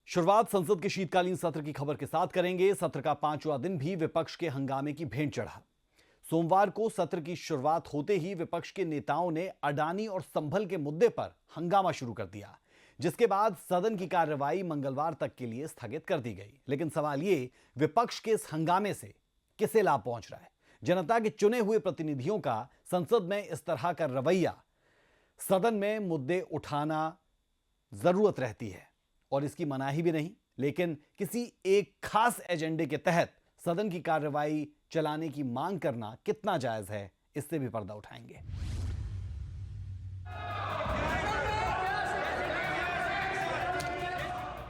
शुरुआत संसद के शीतकालीन सत्र की खबर के साथ करेंगे। सत्र का 5वां दिन भी विपक्ष के हंगामे की भेंट चढ़ा। सोमवार को सत्र की शुरुआत होते ही विपक्ष के नेताओं ने अडानी और संभल के मुद्दे पर हंगामा शुरू कर दिया, जिसके बाद सदन की कार्रवाई मंगलवार तक के लिए स्थगित कर दी गई। लेकिन सवाल ये, विपक्ष के इस हंगामे से किसे लाभ पहुंच रहा है? जनता के चुने हुए प्रतिनिधियों का संसद में इस तरह का रवैया, सदन में मुद्दे उठाना जरूरत रहती है और इसकी मनाही भी नहीं, लेकिन किसी एक खास एजेंडे के तहत सदन की कार्रवाई चलाने की मांग करना कितना जायज है, इससे भी पर्दा उठाएंगे।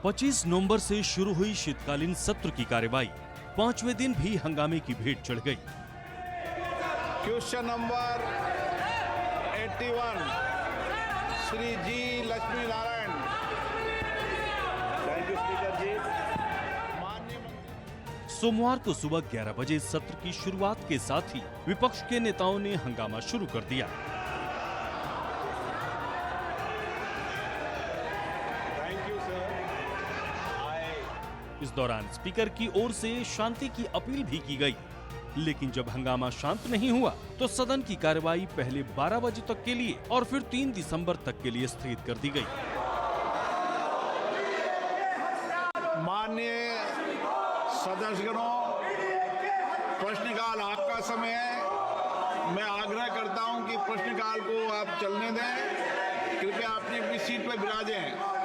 पच्चीस नवंबर से शुरू हुई शीतकालीन सत्र की कार्रवाई 5वें दिन भी हंगामे की भेंट चढ़ गई। Question number 81 Shri ji Lakshmi Narayan. Thank you speaker ji. सोमवार को सुबह 11 बजे सत्र की शुरुआत के साथ ही विपक्ष के नेताओं ने हंगामा शुरू कर दिया। Thank you sir. इस दौरान स्पीकर की ओर से शांति की अपील भी की गई, लेकिन जब हंगामा शांत नहीं हुआ तो सदन की कार्रवाई पहले 12 बजे तक के लिए और फिर 3 दिसंबर तक के लिए स्थगित कर दी गई। माननीय सदस्यगणों, प्रश्नकाल आपका समय है। मैं आग्रह करता हूं कि प्रश्नकाल को आप चलने दें। कृपया अपनी अपनी सीट पर विराजें।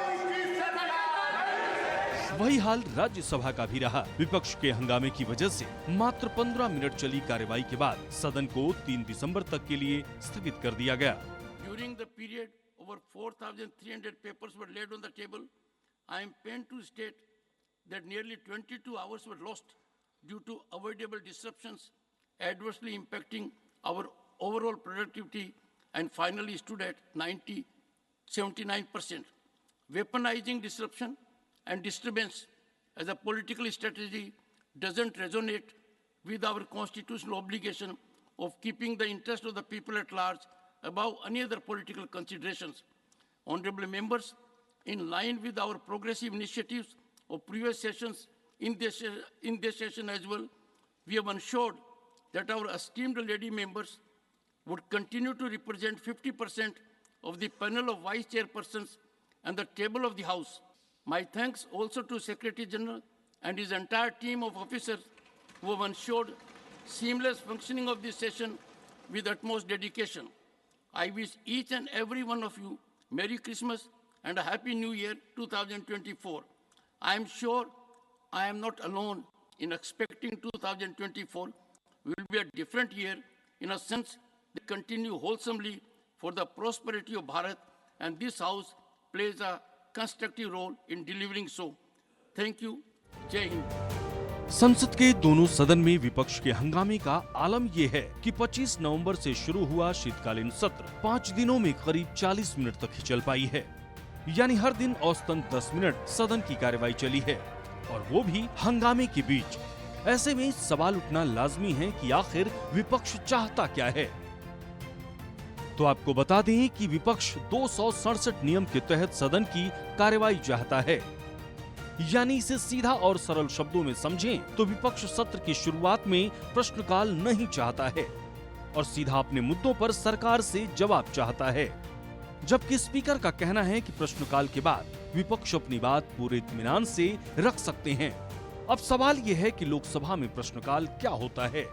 वही हाल राज्यसभा का भी रहा। विपक्ष के हंगामे की वजह से मात्र 15 मिनट चली कार्रवाई के बाद सदन को 3 दिसंबर तक के लिए स्थगित कर दिया गया। During the period, over 4,300 papers were laid on the table. I am pained to state that nearly 22 hours were lost due to avoidable disruptions, adversely impacting our overall productivity, and finally stood at 79%. Weaponizing disruption and disturbance as a political strategy doesn't resonate with our constitutional obligation of keeping the interest of the people at large above any other political considerations. Honorable members, in line with our progressive initiatives of previous sessions in this session as well, we have ensured that our esteemed lady members would continue to represent 50% of the panel of vice chairpersons and the table of the House. My thanks also to Secretary General and his entire team of officers who have ensured seamless functioning of this session with utmost dedication. I wish each and every one of you Merry Christmas and a Happy New Year 2024. I am sure I am not alone in expecting 2024 will be a different year in a sense that continue wholesomely for the prosperity of Bharat, and this House plays a constructive role in delivering so. Thank you. जय हिंद। संसद के दोनों सदन में विपक्ष के हंगामे का आलम यह है कि 25 नवंबर से शुरू हुआ शीतकालीन सत्र 5 दिनों में करीब 40 मिनट तक ही चल पाई है। यानी हर दिन औसतन 10 मिनट सदन की कार्रवाई चली है, और वो भी हंगामे के बीच। ऐसे में सवाल उठना लाजमी है कि आखिर विपक्ष चाहता क्या है। तो आपको बता दें कि विपक्ष 267 नियम के तहत सदन की कार्रवाई चाहता है। यानी इसे सीधा और सरल शब्दों में समझें तो विपक्ष सत्र की शुरुआत में प्रश्नकाल नहीं चाहता है और सीधा अपने मुद्दों पर सरकार से जवाब चाहता है, जबकि स्पीकर का कहना है कि प्रश्नकाल के बाद विपक्ष अपनी बात पूरे इत्मीनान से रख सकते हैं। अब सवाल यह है कि लोकसभा में प्रश्नकाल क्या होता है,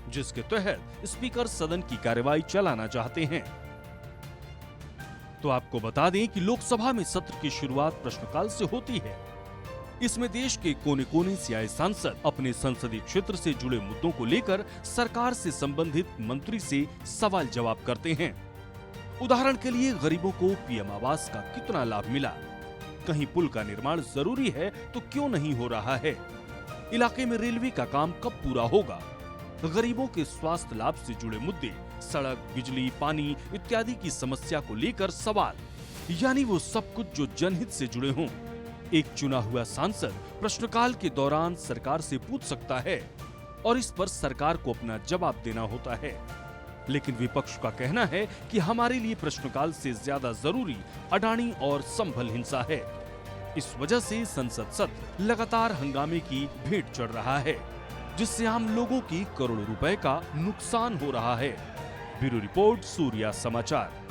जिसके तहत स्पीकर सदन की कार्रवाई चलाना चाहते हैं। तो आपको बता दें कि लोकसभा में सत्र की शुरुआत प्रश्नकाल से होती है। इसमें देश के कोने कोने से आए सांसद अपने संसदीय क्षेत्र से जुड़े मुद्दों को लेकर सरकार से संबंधित मंत्री से सवाल जवाब करते हैं। उदाहरण के लिए गरीबों को पीएम आवास का कितना लाभ मिला, कहीं पुल का निर्माण जरूरी है तो क्यों नहीं हो रहा है, इलाके में रेलवे का काम कब पूरा होगा, गरीबों के स्वास्थ्य लाभ से जुड़े मुद्दे, सड़क, बिजली, पानी इत्यादि की समस्या को लेकर सवाल, यानी वो सब कुछ जो जनहित से जुड़े हों। एक चुना हुआ सांसद प्रश्नकाल के दौरान सरकार से पूछ सकता है और इस पर सरकार को अपना जवाब देना होता है। लेकिन विपक्ष का कहना है कि हमारे लिए प्रश्नकाल से ज्यादा जरूरी अडानी और संभल हिंसा है। इस वजह से संसद सत्र लगातार हंगामे की भेंट चढ़ रहा है, जिससे आम लोगों की करोड़ों रुपए का नुकसान हो रहा है। ब्यूरो रिपोर्ट, सूर्या समाचार।